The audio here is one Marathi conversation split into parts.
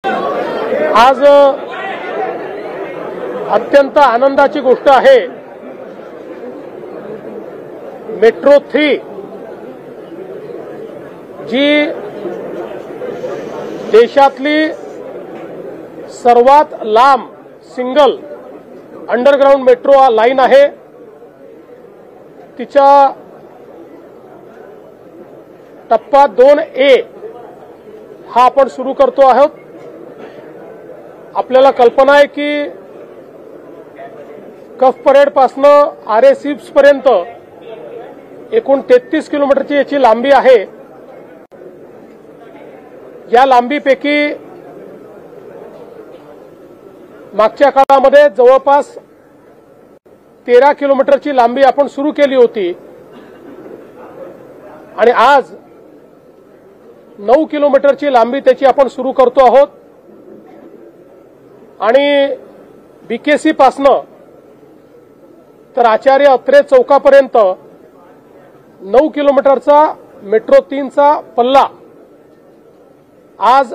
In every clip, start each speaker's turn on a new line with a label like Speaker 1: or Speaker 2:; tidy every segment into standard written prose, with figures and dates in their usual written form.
Speaker 1: आज अत्यंत आनंदाची गोष्ट आहे। मेट्रो 3 जी देशातली सर्वात लांब सिंगल अंडरग्राउंड मेट्रो लाईन आहे, तिचा टप्पा 2A हा आपण सुरू करतो आहोत। आपल्याला कल्पना आहे की कफ परेड पासून आरे सिप्स पर्यंत एकूण 33 किलोमीटरची याची लांबी आहे। या लांबीपैकी मागच्या काळामध्ये जवळपास 13 किलोमीटरची लांबी आपण सुरू केली होती आणि आज 9 किलोमीटरची लांबी त्याची आपण सुरू करतो आहोत आणि बीकेसी पासून तर आचार्य अत्रे चौकापर्यंत 9 किलोमीटरचा मेट्रो 3चा पल्ला आज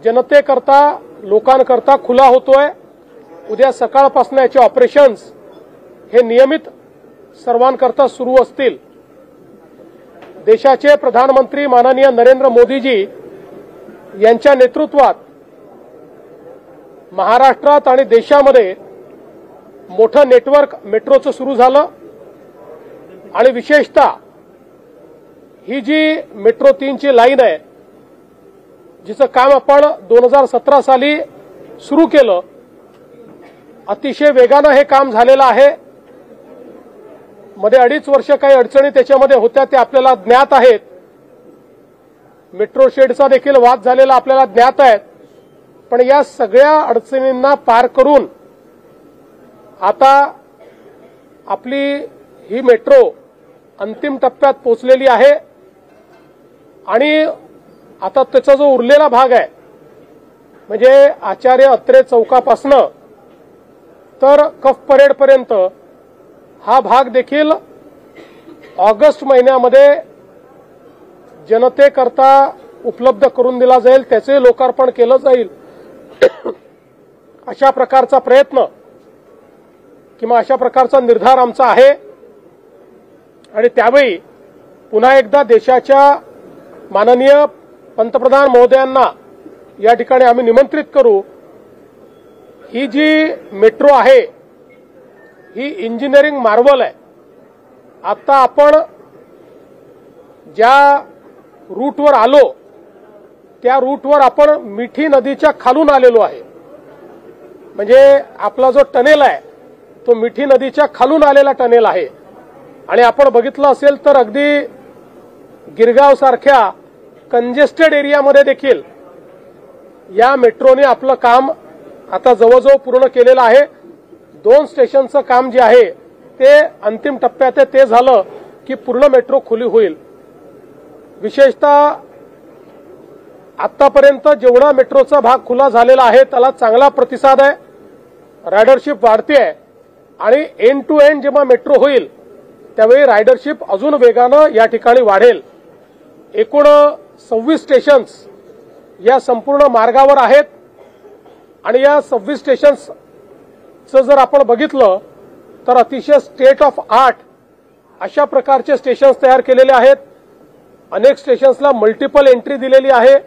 Speaker 1: जनतेकरता लोकांकरता खुला होतोय। उद्या सकाळपासून याचे ऑपरेशन्स हे नियमित सर्वांकरता सुरू असतील। देशाचे प्रधानमंत्री माननीय नरेंद्र मोदीजी यांच्या नेतृत्वात महाराष्ट्रात आणि देशामध्ये मोठं नेटवर्क मेट्रोचं सुरू झालं आणि विशेषतः ही जी मेट्रो 3ची लाईन आहे, जिचं काम आपण 2017 साली सुरू केलं, अतिशय वेगानं हे काम झालेलं आहे। मध्ये 2.5 वर्ष काही अडचणी त्याच्यामध्ये होत्या, ते आपल्याला ज्ञात आहेत। मेट्रो शेडचा देखील वाद झालेला आपल्याला ज्ञात आहे। पण या सगळ्या अडचणींना पार करून आता आपली ही मेट्रो अंतिम टप्प्यात पोहोचलेली आहे आणि आता त्याचा जो उरलेला भाग आहे म्हणजे आचार्य अत्रे चौकापासून तर कफ परेड पर्यंत हा भाग देखील ऑगस्ट महिन्यामध्ये जनतेकरता उपलब्ध करून दिला जाईल, त्याचे लोकार्पण केलं जाईल। अशा प्रकारचा प्रयत्न किंवा अशा प्रकारचा निर्धार आमचा आहे आणि त्यावेळी पुन्हा एकदा देशाच्या माननीय पंतप्रधान महोदयांना या ठिकाणी आम्ही निमंत्रित करू। ही जी मेट्रो आहे ही इंजिनिअरिंग मार्वल आहे। आता आपण ज्या रूटवर आलो त्या रूटवर आपण मिठी नदीच्या खालून आलेलो आहे। म्हणजे आपला जो टनेल आहे तो मिठी नदीच्या खालून आलेला टनेल आहे आणि आपण बघितलं असेल तर अगदी गिरगाव सारख्या कंजेस्टेड एरियामध्ये देखील या मेट्रोने आपलं काम आता जवळजवळ पूर्ण केलेलं आहे। 2 स्टेशनचं काम जे आहे ते अंतिम टप्प्यात आहे, ते झालं की पूर्ण मेट्रो खुली होईल। विशेषतः आतापर्यंत जेवढा मेट्रोचा भाग खुला झालेला आहे त्याला चांगला प्रतिसाद आहे, रायडरशिप वाढते आहे आणि एंड टू एंड जेव्हा मेट्रो होईल त्यावेळी रायडरशिप अजून वेगानं या ठिकाणी वाढेल। एकूण 26 स्टेशन्स या संपूर्ण मार्गावर आहेत आणि या 26 स्टेशन्सचं जर आपण बघितलं तर अतिशय स्टेट ऑफ आर्ट अशा प्रकारचे स्टेशन्स तयार केलेले आहेत। अनेक स्टेशन्सला मल्टिपल एंट्री दिलेली आहे,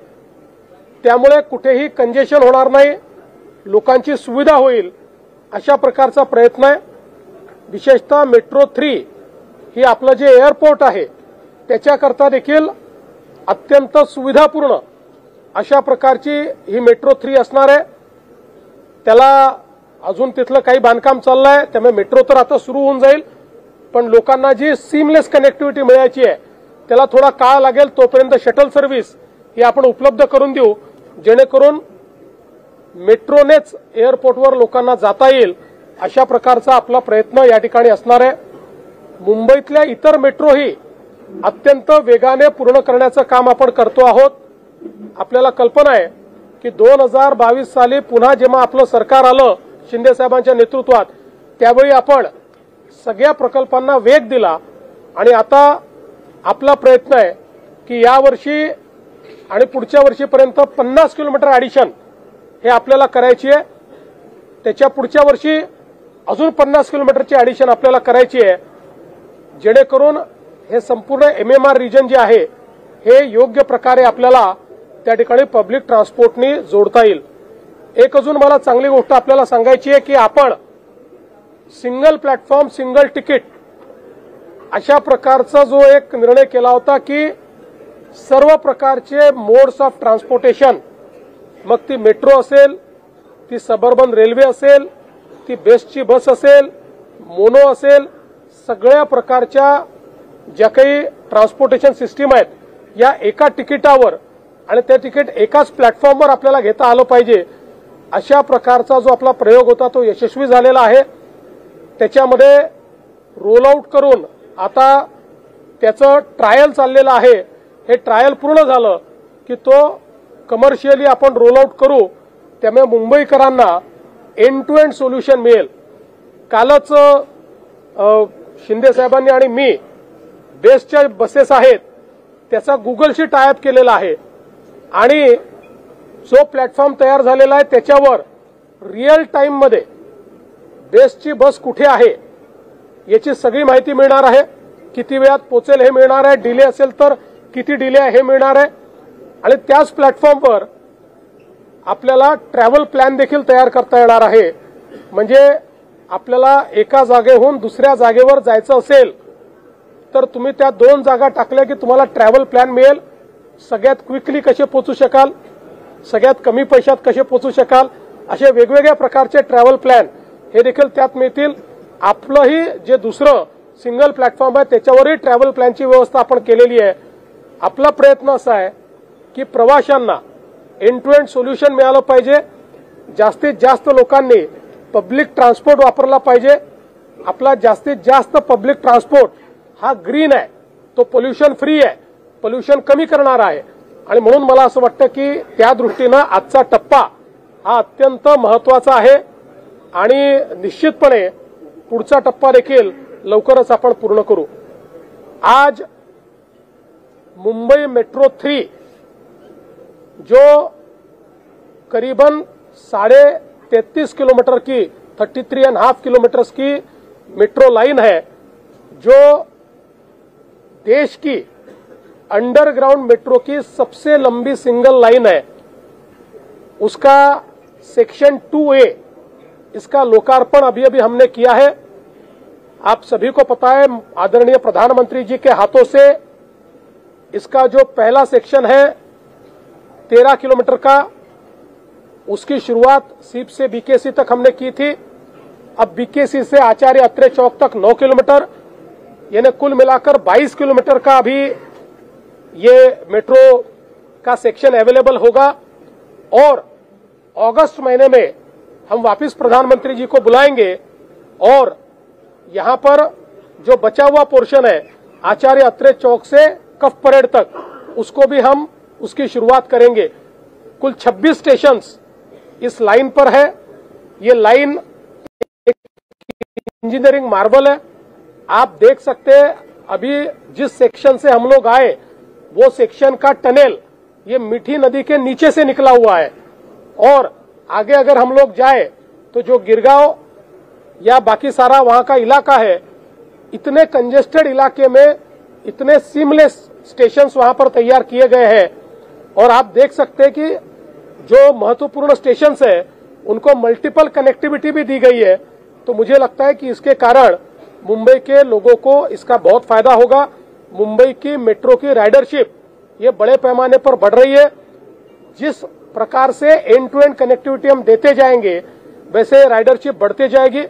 Speaker 1: त्यामुळे कुठेही कंजेशन होणार नाही, लोकांची सुविधा होईल अशा प्रकारचा प्रयत्न आहे। विशेषतः मेट्रो 3 ही आपलं जे एअरपोर्ट आहे त्याच्याकरता देखील अत्यंत सुविधापूर्ण अशा प्रकारची ही मेट्रो 3 असणार आहे। त्याला अजून तिथलं काही बांधकाम चाललं आहे, त्यामुळे मेट्रो तर आता सुरू होऊन जाईल, पण लोकांना जी सीमलेस कनेक्टिव्हिटी मिळायची आहे त्याला थोडा काळ लागेल। तोपर्यंत शटल सर्व्हिस ही आपण उपलब्ध करून देऊ, जेणेकरून मेट्रोनेच एअरपोर्टवर लोकांना जाता येईल अशा प्रकारचा आपला प्रयत्न या ठिकाणी असणार आहे। मुंबईतल्या इतर मेट्रोही अत्यंत वेगाने पूर्ण करण्याचं काम आपण करतो आहोत। आपल्याला कल्पना आहे की 2022 साली पुन्हा जेव्हा आपलं सरकार आलं शिंदे साहेबांच्या नेतृत्वात त्यावेळी आपण सगळ्या प्रकल्पांना वेग दिला आणि आता आपला प्रयत्न आहे की यावर्षी आणि पुढच्या वर्षीपर्यंत 50 किलोमीटर ॲडिशन हे आपल्याला करायची आहे। त्याच्या पुढच्या वर्षी अजून 50 किलोमीटरची ॲडिशन आपल्याला करायची आहे, जेणेकरून हे संपूर्ण MMR रिजन जे आहे हे योग्य प्रकारे आपल्याला त्या ठिकाणी पब्लिक ट्रान्सपोर्टनी जोडता येईल। एक अजून मला चांगली गोष्ट आपल्याला सांगायची आहे की आपण सिंगल प्लॅटफॉर्म सिंगल तिकीट अशा प्रकारचा जो एक निर्णय केला होता की सर्व प्रकारचे मोड्स ऑफ ट्रान्सपोर्टेशन, मग ती मेट्रो असेल, ती सबअर्बन रेल्वे असेल, ती बेस्टची बस असेल, मोनो असेल, सगळ्या प्रकारच्या ज्या काही ट्रान्सपोर्टेशन सिस्टीम आहेत या एका तिकिटावर आणि ते तिकीट एकाच प्लॅटफॉर्मवर आपल्याला घेता आलं पाहिजे, अशा प्रकारचा जो आपला प्रयोग होता तो यशस्वी झालेला आहे। त्याच्यामध्ये रोल आउट करून आता त्याचं ट्रायल चाललेलं आहे। हे ट्रायल पूर्ण झालं की तो कमर्शियली आपण रोल आउट करू, त्यामुळे मुंबईकरांना एंड टू एंड सोल्युशन मिळेल। कालच शिंदे साहेबांनी आणि मी बेस्टच्या बसेस आहेत त्याचा गुगलशी टायअप केलेला आहे आणि जो प्लॅटफॉर्म तयार झालेला आहे त्याच्यावर रिअल टाइम मध्ये बेस्टची बस कुठे आहे याची सगळी माहिती मिळणार आहे, किती वेळात पोहोचेल हे मिळणार आहे, डिले असेल तर किती डिले आहे हे मिळणार आहे आणि त्याच प्लॅटफॉर्मवर आपल्याला ट्रॅव्हल प्लॅन देखील तयार करता येणार आहे। म्हणजे आपल्याला एका जागेहून दुसऱ्या जागेवर जायचं असेल तर तुम्ही त्या 2 जागा टाकल्या की तुम्हाला ट्रॅव्हल प्लॅन मिळेल। सगळ्यात क्विकली कसे पोहोचू शकाल, सगळ्यात कमी पैशात कसे पोहोचू शकाल, असे वेगवेगळ्या प्रकारचे ट्रॅव्हल प्लॅन हे देखील त्यात मिळतील। आपलंही जे दुसरं सिंगल प्लॅटफॉर्म आहे त्याच्यावरही ट्रॅव्हल प्लॅनची व्यवस्था आपण केलेली आहे। आपला प्रयत्न असा आहे की प्रवाशांना एंड टू एंड सोल्युशन मिळालं पाहिजे, जास्तीत जास्त लोकांनी पब्लिक ट्रान्सपोर्ट वापरला पाहिजे। आपला जास्तीत जास्त पब्लिक ट्रान्सपोर्ट हा ग्रीन आहे, तो पोल्युशन फ्री आहे, पोल्युशन कमी करणारा आहे आणि म्हणून मला असं वाटतं की त्या दृष्टीनं आजचा टप्पा हा अत्यंत महत्त्वाचा आहे आणि निश्चितपणे पुढचा टप्पा देखील लवकरच आपण पूर्ण करू। आज मुंबई मेट्रो 3 जो करीबन 33.5 किलोमीटर की 33.5 किलोमीटर की मेट्रो लाइन है, जो देश की अंडरग्राउंड मेट्रो की सबसे लंबी सिंगल लाइन है, उसका सेक्शन 2A इसका लोकार्पण अभी अभी हमने किया है। आप सभी को पता है आदरणीय प्रधानमंत्री जी के हाथों से इसका जो पहला सेक्शन है 13 किलोमीटर का, उसकी शुरुआत सीप से बीकेसी तक हमने की थी। अब बीकेसी से आचार्य अत्रे चौक तक 9 किलोमीटर, यानी कुल मिलाकर 22 किलोमीटर का अभी ये मेट्रो का सेक्शन अवेलेबल होगा और अगस्त महीने में हम वापस प्रधानमंत्री जी को बुलाएंगे और यहां पर जो बचा हुआ पोर्शन है आचार्य अत्रे चौक से कफ परेड तक, उसको भी हम उसकी शुरुआत करेंगे। कुल 26 स्टेशंस इस लाइन पर है। ये लाइन एक इंजीनियरिंग मार्वल है। आप देख सकते हैं अभी जिस सेक्शन से हम लोग आए वो सेक्शन का टनल ये मीठी नदी के नीचे से निकला हुआ है और आगे अगर हम लोग जाए तो जो गिरगांव या बाकी सारा वहां का इलाका है, इतने कंजेस्टेड इलाके में इतने सीमलेस स्टेशंस वहां पर तैयार किए गए हैं और आप देख सकते हैं कि जो महत्वपूर्ण स्टेशंस है उनको मल्टीपल कनेक्टिविटी भी दी गई है। तो मुझे लगता है कि इसके कारण मुंबई के लोगों को इसका बहुत फायदा होगा। मुंबई की मेट्रो की राइडरशिप ये बड़े पैमाने पर बढ़ रही है। जिस प्रकार से एंड टू एंड कनेक्टिविटी हम देते जाएंगे वैसे राइडरशिप बढ़ते जाएगी।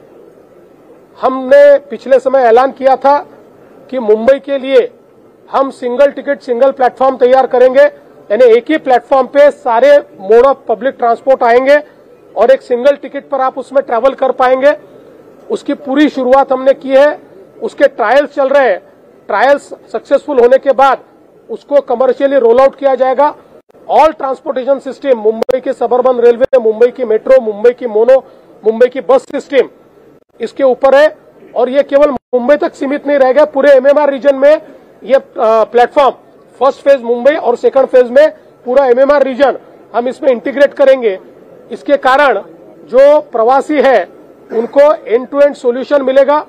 Speaker 1: हमने पिछले समय ऐलान किया था कि मुंबई के लिए हम सिंगल टिकट सिंगल प्लेटफॉर्म तैयार करेंगे, यानी एक ही प्लेटफॉर्म पे सारे मोड ऑफ पब्लिक ट्रांसपोर्ट आएंगे और एक सिंगल टिकट पर आप उसमें ट्रैवल कर पाएंगे। उसकी पूरी शुरुआत हमने की है, उसके ट्रायल्स चल रहे हैं। ट्रायल्स सक्सेसफुल होने के बाद उसको कमर्शियली रोल आउट किया जाएगा। ऑल ट्रांसपोर्टेशन सिस्टम, मुंबई की सबअर्बन रेलवे, मुंबई की मेट्रो, मुंबई की मोनो, मुंबई की बस सिस्टम इसके ऊपर है और ये केवल मुंबई तक सीमित नहीं रहेगा। पूरे MMR रीजन में ये प्लेटफॉर्म फर्स्ट फेज मुंबई और सेकंड फेज में पूरा एमएमआर रीजन हम इसमें इंटीग्रेट करेंगे। इसके कारण जो प्रवासी है उनको एंड टू एंड सॉल्यूशन मिलेगा।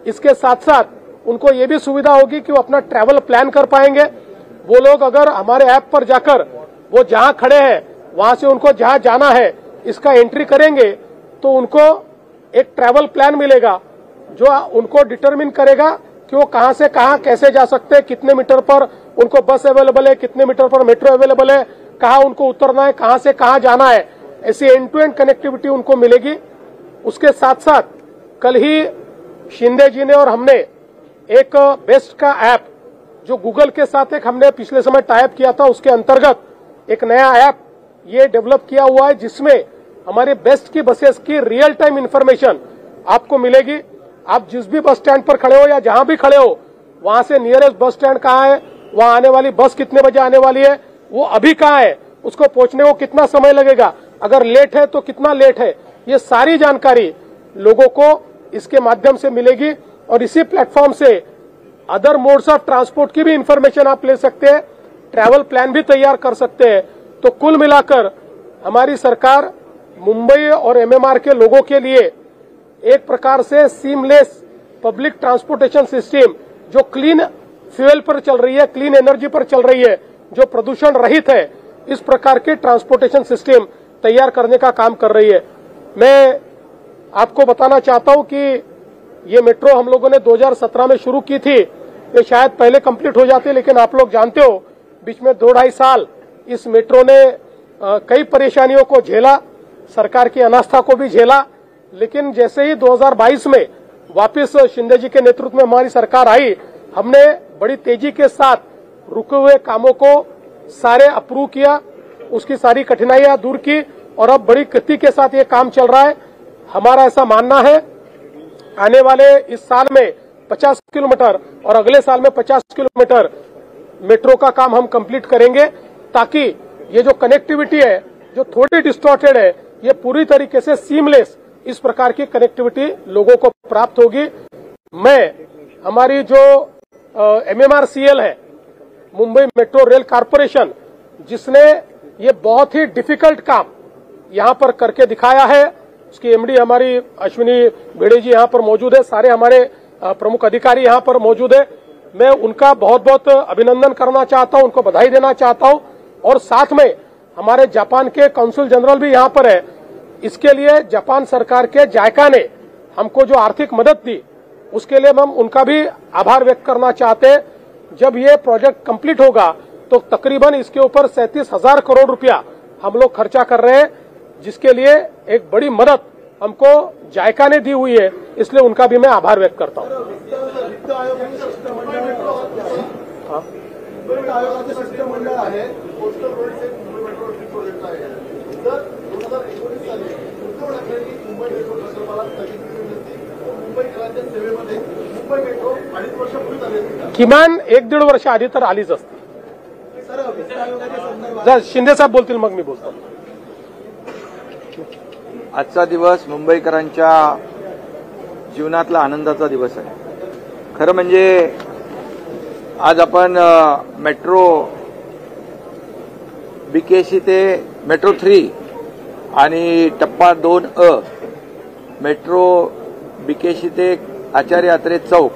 Speaker 1: इसके साथ साथ उनको ये भी सुविधा होगी कि वो अपना ट्रैवल प्लान कर पाएंगे। वो लोग अगर हमारे ऐप पर जाकर वो जहां खड़े हैं वहां से उनको जहां जाना है इसका एंट्री करेंगे तो उनको एक ट्रैवल प्लान मिलेगा जो उनको डिटरमिन करेगा कि वो कहां से कहां कैसे जा सकते हैं, कितने मीटर पर उनको बस अवेलेबल है, कितने मीटर पर मेट्रो अवेलेबल है, कहां उनको उतरना है, कहां से कहां जाना है। ऐसी एंड टू एंड कनेक्टिविटी उनको मिलेगी। उसके साथ साथ कल ही शिंदे जी ने और हमने एक बेस्ट का ऐप जो गूगल के साथ एक हमने पिछले समय टाइप किया था उसके अंतर्गत एक नया ऐप ये डेवलप किया हुआ है जिसमें हमारे बेस्ट की बसेस की रियल टाइम इंफॉर्मेशन आपको मिलेगी। आप जिस भी बस स्टैंड पर खड़े हो या जहां भी खड़े हो वहां से नियरेस्ट बस स्टैंड कहां है, वहां आने वाली बस कितने बजे आने वाली है, वो अभी कहां है, उसको पहुंचने को कितना समय लगेगा, अगर लेट है तो कितना लेट है, ये सारी जानकारी लोगों को इसके माध्यम से मिलेगी। और इसी platform say other modes of transport की भी इंफॉर्मेशन आप ले सकते हैं, ट्रैवल प्लान भी तैयार कर सकते हैं। तो कुल मिलाकर हमारी सरकार मुंबई और एमएमआर के लोगों के लिए एक प्रकार से सीमलेस पब्लिक ट्रांसपोर्टेशन सिस्टम जो क्लीन फ्यूल पर चल रही है, क्लीन एनर्जी पर चल रही है, जो प्रदूषण रहित है, इस प्रकार के ट्रांसपोर्टेशन सिस्टम तैयार करने का काम कर रही है। मैं आपको बताना चाहता हूं कि ये मेट्रो हम लोगों ने 2017 में शुरू की थी, ये शायद पहले कंप्लीट हो जाती, लेकिन आप लोग जानते हो बीच में 2-2.5 साल इस मेट्रो ने कई परेशानियों को झेला, सरकार की अनास्था को भी झेला। लेकिन जैसे ही 2022 में वापस शिंदे जी के नेतृत्व में हमारी सरकार आई, हमने बड़ी तेजी के साथ रुके हुए कामों को सारे अप्रूव किया, उसकी सारी कठिनाइयां दूर की और अब बड़ी गति के साथ ये काम चल रहा है। हमारा ऐसा मानना है आने वाले इस साल में 50 किलोमीटर और अगले साल में 50 किलोमीटर मेट्रो का काम हम कंप्लीट करेंगे ताकि ये जो कनेक्टिविटी है जो थोड़ी डिस्टॉर्टेड है ये पूरी तरीके से सीमलेस इस प्रकार की कनेक्टिविटी लोगों को प्राप्त होगी। मैं हमारी जो MMRCL है, मुंबई मेट्रो रेल कॉरपोरेशन, जिसने ये बहुत ही डिफिकल्ट काम यहां पर करके दिखाया है, उसकी एमडी हमारी अश्विनी भिड़े जी यहां पर मौजूद है, सारे हमारे प्रमुख अधिकारी यहां पर मौजूद है। मैं उनका बहुत बहुत अभिनंदन करना चाहता हूं, उनको बधाई देना चाहता हूं। और साथ में हमारे जापान के काउंसिल जनरल भी यहां पर है। इसके लिए जापान सरकार के जायका ने हमको जो आर्थिक मदद दी उसके लिए हम उनका भी आभार व्यक्त करना चाहते हैं। जब ये प्रोजेक्ट कंप्लीट होगा तो तकरीबन इसके ऊपर 37,000 करोड़ रुपया हम लोग खर्चा कर रहे हैं, जिसके लिए एक बड़ी मदद हमको जायका ने दी हुई है, इसलिए उनका भी मैं आभार व्यक्त करता हूं। किमान 1-1.5 वर्ष आधी तर आलीच असते। शिंदे साहेब बोलतील मग मी बोलतो।
Speaker 2: आजचा दिवस मुंबईकरांच्या जीवनातला आनंदाचा दिवस आहे। खरं म्हणजे आज आपण मेट्रो बीकेसी ते मेट्रो 3 आणि टप्पा 2A मेट्रो बीकेसी ते आचार्य यात्रे चौक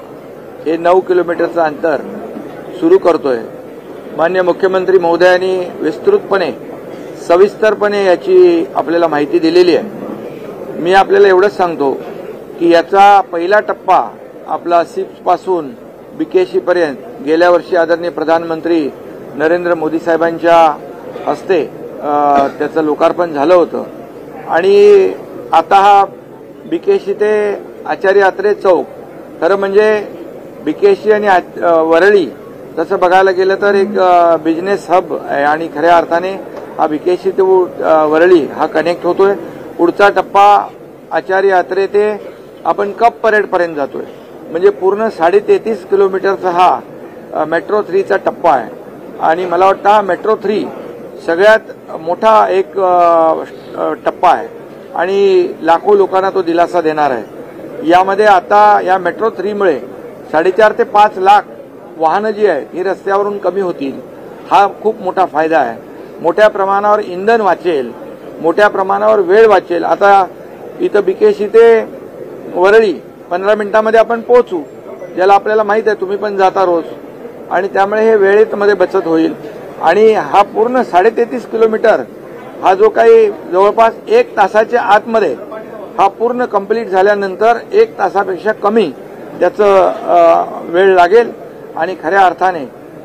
Speaker 2: हे 9 किलोमीटरचं अंतर सुरू करतोय। माननीय मुख्यमंत्री महोदयांनी विस्तृतपणे सविस्तरपणे याची आपल्याला माहिती दिलेली आहे। मी आपल्याला एवढंच सांगतो की याचा पहिला टप्पा आपला सिप्स पासून बीकेसी पर्यंत गेल्या वर्षी आदरणीय प्रधानमंत्री नरेंद्र मोदी साहेबांच्या हस्ते त्याचं लोकार्पण झालं होतं आणि आता हा बीकेसी ते आचार्य यात्रे चौक खरं म्हणजे बीकेसी आणि वरळी तसं बघायला गेलं तर एक बिझनेस हब आहे आणि खऱ्या अर्थाने हा बीकेसी ते वरळी हा कनेक्ट होतोय। पुढचा टप्पा आचार्य यात्रे ते आपण कप परेड पर्यंत जातोय, म्हणजे पूर्ण 33.5 किलोमीटरचा हा मेट्रो 3चा टप्पा आहे आणि मला वाटतं हा मेट्रो 3 सगळ्यात मोठा एक टप्पा आहे आणि लाखो लोकांना तो दिलासा देणार आहे। यामध्ये आता या मेट्रो 3 मुळे 4.5 ते 5 लाख वाहनं जी आहेत ही रस्त्यावरून कमी होतील, हा खूप मोठा फायदा आहे। मोठ्या प्रमाणावर इंधन वाचेल, मोठ्या प्रमाणावर वेळ वाचेल. आता इथं बीकेसी ते वरळी 15 मिनिटांमध्ये आपण पोहोचू, ज्याला आपल्याला माहित आहे, तुम्ही पण जाता रोज, आणि त्यामुळे हे वेळेमध्ये बचत होईल. आणि हा पूर्ण 33.5 किलोमीटर हा जो काही जवळपास 1 तासाच्या आतमध्ये हा पूर्ण कंप्लीट झाल्यानंतर 1 तासापेक्षा कमी त्याचं वेळ लागेल. आणि खऱ्या अर्थाने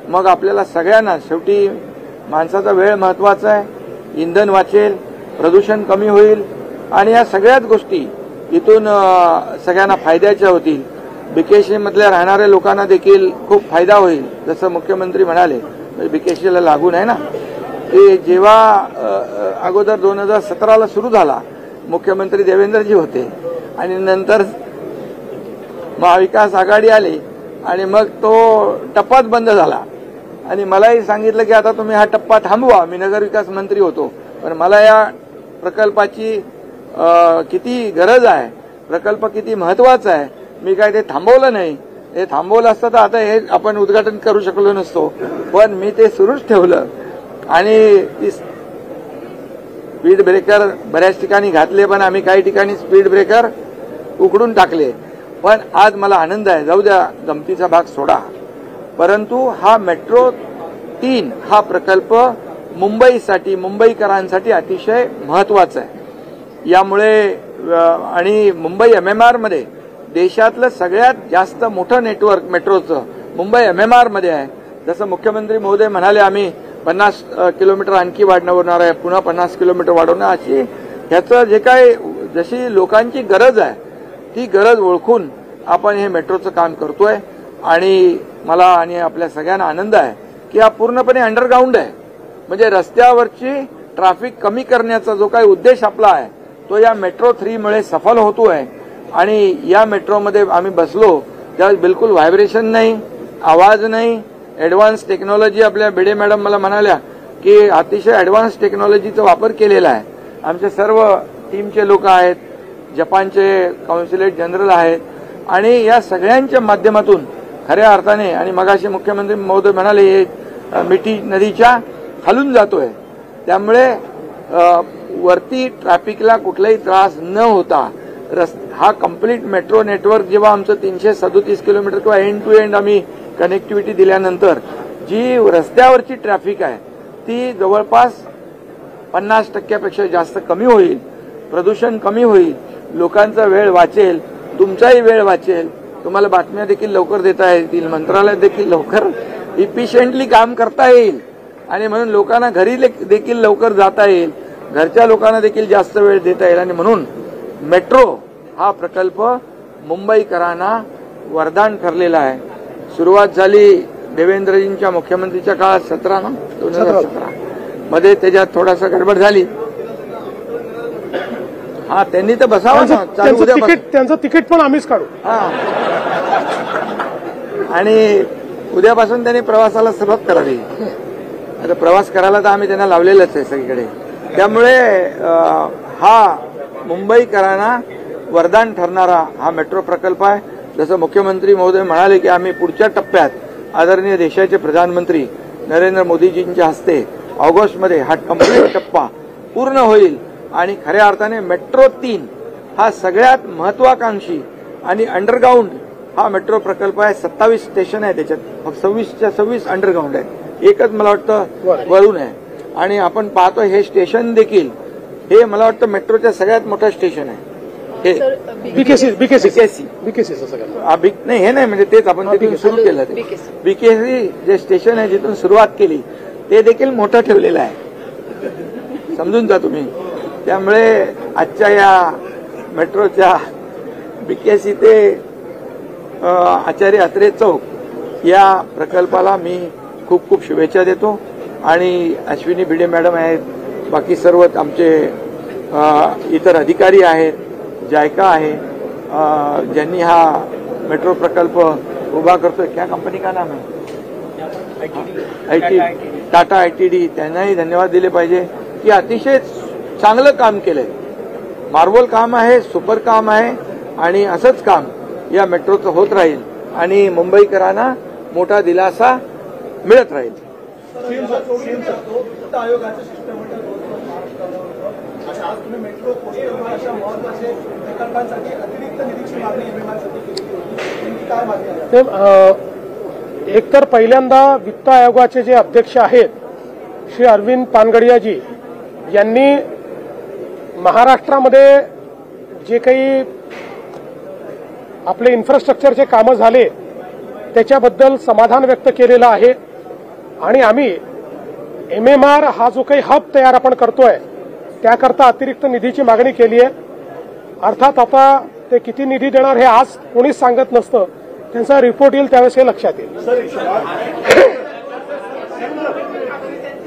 Speaker 2: मग आपल्याला सगळ्यांना शेवटी माणसाचा वेळ महत्वाचा आहे, इंधन वाचेल, प्रदूषण कमी होईल आणि या सगळ्याच गोष्टी इथून सगळ्यांना फायद्याच्या होतील. बीकेसीमधल्या राहणाऱ्या लोकांना देखील खूप फायदा होईल. जसं मुख्यमंत्री म्हणाले, बीकेसीला लागून आहे ना, की जेव्हा अगोदर 2017ला सुरू झाला, मुख्यमंत्री देवेंद्रजी होते आणि नंतर महाविकास आघाडी आली आणि मग तो टप्पाच बंद झाला. आणि मलाही सांगितलं की आता तुम्ही हा टप्पा थांबवा. मी नगरविकास मंत्री होतो, पण मला या प्रकल्पाची किती गरज आहे, प्रकल्प किती महत्वाचा आहे, मी काय ते थांबवलं नाही. हे थांबवलं असतं तर आता हे आपण उद्घाटन करू शकलो नसतो, पण मी ते सुरूच ठेवलं. आणि स्पीड ब्रेकर बऱ्याच ठिकाणी घातले, पण आम्ही काही ठिकाणी स्पीड ब्रेकर उघडून टाकले. पण आज मला आनंद आहे, जाऊ द्या गमतीचा भाग सोडा, परंतु हा मेट्रो 3 हा प्रकल्प मुंबईसाठी, मुंबईकरांसाठी अतिशय महत्वाचा आहे. यामुळे आणि मुंबई MMR मध्ये देशातलं सगळ्यात जास्त मोठं नेटवर्क मेट्रोचं मुंबई MMR मध्ये आहे. जसं मुख्यमंत्री महोदय म्हणाले, आम्ही 50 किलोमीटर आणखी वाढवणार आहे, पुन्हा 50 किलोमीटर वाढवणार, अशी ह्याचं जे काय जशी लोकांची गरज आहे ती गरज ओळखून आपण हे मेट्रोचं काम करतोय. आणि मला आणि आपल्या सगळ्यांना आनंद आहे की हा पूर्णपणे अंडरग्राऊंड आहे. म्हणजे रस्त्यावरची ट्रॅफिक कमी करण्याचा जो काही उद्देश आपला आहे तो या मेट्रो 3 मुळे सफल होतोय. आणि या मेट्रोमध्ये आम्ही बसलो त्यावेळेस बिलकुल व्हायब्रेशन नाही, आवाज नाही, ॲडव्हान्स टेक्नॉलॉजी. आपल्या भिडे मॅडम मला म्हणाल्या की अतिशय ॲडव्हान्स टेक्नॉलॉजीचा वापर केलेला आहे. आमचे सर्व टीमचे लोक आहेत, जपानचे कॉन्सुलेट जनरल आहेत, आणि या सगळ्यांच्या माध्यमातून खऱ्या अर्थाने, आणि मगाशी मुख्यमंत्री महोदय म्हणाले, हे मिठी नदीच्या खालून जातोय, त्यामुळे वरती ट्रॅफिकला कुठलाही त्रास न होता हा कंप्लीट मेट्रो नेटवर्क जेव्हा आमचं 337 किलोमीटर किंवा एंड टू एंड आम्ही कनेक्टिव्हिटी दिल्यानंतर जी रस्त्यावरची ट्रॅफिक आहे ती जवळपास 50% जास्त कमी होईल, प्रदूषण कमी होईल, लोकांचा वेळ वाचेल, तुमचाही वेळ वाचेल, तुम्हाला बातम्या देखील लवकर देता येतील, मंत्रालयात देखील लवकर इफिशियंटली काम करता येईल, आणि म्हणून लोकांना घरी देखील लवकर जाता येईल, घरच्या लोकांना देखील जास्त वेळ देता येईल. आणि म्हणून मेट्रो हा प्रकल्प मुंबईकरांना वरदान ठरलेला आहे. सुरुवात झाली देवेंद्रजींच्या मुख्यमंत्रीच्या काळात 2017 मध्ये, त्याच्यात थोडासा गडबड झाली. हा, त्यांनी तर बसावं ना,
Speaker 1: त्यांचं तिकीट पण आम्हीच काढू.
Speaker 2: हा, आणि उद्यापासून त्यांनी प्रवासाला सुरुवात करावी. आता प्रवास करायला तर आम्ही त्यांना लावलेलंच आहे सगळीकडे. त्यामुळे हा मुंबईकरांना वरदान ठरणारा हा मेट्रो प्रकल्प आहे. जसं मुख्यमंत्री महोदय म्हणाले की आम्ही पुढच्या टप्प्यात आदरणीय देशाचे प्रधानमंत्री नरेंद्र मोदीजींच्या हस्ते ऑगस्टमध्ये हा कंप्लीट टप्पा पूर्ण होईल. आणि खऱ्या अर्थाने मेट्रो 3 हा सगळ्यात महत्वाकांक्षी आणि अंडरग्राऊंड हा मेट्रो प्रकल्प आहे. 27 स्टेशन आहे त्याच्यात, मग 26च्या 26 अंडरग्राऊंड आहे, एकच मला वाटतं वरून आहे. आणि आपण पाहतो हे स्टेशन देखील, हे मला वाटतं मेट्रोच्या सगळ्यात मोठं स्टेशन आहे हे बीकेसी नाही, हे नाही, म्हणजे तेच आपण सुरू केलं. बीकेसी जे स्टेशन आहे जिथून सुरुवात केली ते देखील मोठं ठेवलेलं आहे, समजून जा तुम्ही. त्यामुळे आजच्या या मेट्रोच्या बीकेसी ते आचार्य अत्रे चौक या प्रकल्पाला मी खूप खूप शुभेच्छा देतो. आणि अश्विनी भिडे मॅडम आहेत, बाकी सर्व आमचे इतर अधिकारी आहेत, जायका आहे, ज्यांनी हा मेट्रो प्रकल्प उभा करतोय. क्या कंपनी का नाम है? टाटा ITD. त्यांनाही धन्यवाद दिले पाहिजे की अतिशय चांगलं काम केलंय. मार्वल काम आहे, सुपर काम आहे, आणि असंच काम या मेट्रोचं होत राहील आणि मुंबईकरांना मोठा दिलासा मिळत राहील.
Speaker 3: वित्त आयोगाचं शिष्टमंडळ महाराष्ट्राला होतं. अशा आज तुम्ही मेट्रो कोस्टल अशा महत्वाच्या प्रकल्पांसाठी अतिरिक्त निधीची मागणी एमएमआरसाठी केली होती. नेमकी काय मागणी आहे?
Speaker 1: एकतर पहिल्यांदा वित्त आयोगाचे जे अध्यक्ष आहेत श्री अरविंद पानगडियाजी यांनी महाराष्ट्रामध्ये जे काही आपले इन्फ्रास्ट्रक्चरचे कामं झाले त्याच्याबद्दल समाधान व्यक्त केलेलं आहे आणि आम्ही एमएमआर हा जो काही हब तयार आपण करतोय त्याकरता अतिरिक्त निधीची मागणी केली आहे. अर्थात आता ते किती निधी देणार हे आज कोणीच सांगत नसतं. त्यांचा रिपोर्ट येईल त्यावेळेस हे लक्षात येईल.
Speaker 4: सर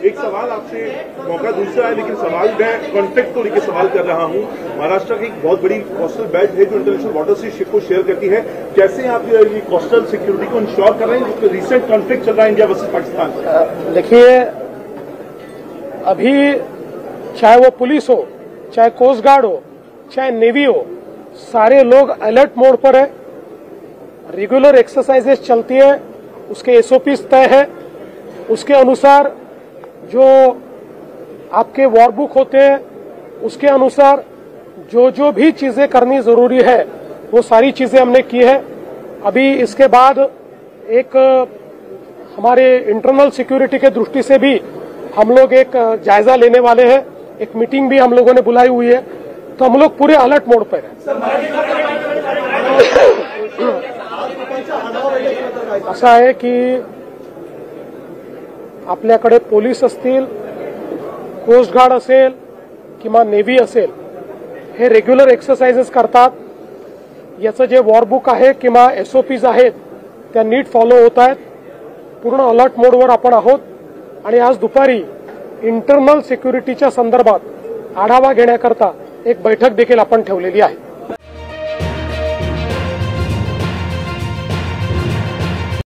Speaker 4: एक सवाल आपसे मौका दूसरा है, लेकिन सवाल मैं कॉन्फ्लिक्ट को लेकर सवाल कर रहा हूं. महाराष्ट्र की एक बहुत बड़ी कोस्टल बेल्ट है जो इंटरनेशनल वाटर से शिप को शेयर करती है. कैसे आप ये कोस्टल सिक्योरिटी को इंश्योर कर रहे हैं जो रिसेंट कॉन्फ्लिक्ट चल रहा है इंडिया वर्सेस पाकिस्तान?
Speaker 1: देखिए, अभी चाहे वो पुलिस हो, चाहे कोस्ट गार्ड हो, चाहे नेवी हो, सारे लोग अलर्ट मोड पर है. रेगुलर एक्सरसाइजेस चलती है, उसके एसओपीज तय है, उसके अनुसार जो आपके वॉरबुक होते हैं उसके अनुसार जो जो भी चीजें करनी जरूरी है वो सारी चीजें हमने की है. अभी इसके बाद एक हमारे इंटरनल सिक्योरिटी के दृष्टि से भी हम लोग एक जायजा लेने वाले हैं. एक मीटिंग भी हम लोगों ने बुलाई हुई है, तो हम लोग पूरे अलर्ट मोड पर हैं. असं आहे की आपल्याकडे पोलीस असतील, कोस्ट गार्ड असेल किंवा नेव्ही असेल, हे रेग्युलर एक्सरसाइजेस करतात. याचं जे वॉरबुक आहे किंवा एसओपीज आहेत त्या नीट फॉलो होत आहेत. पूर्ण अलर्ट मोडवर आपण आहोत आणि आज दुपारी इंटरनल सिक्युरिटीच्या संदर्भात आढावा घेण्याकरता एक बैठक देखील आपण ठेवलेली आहे.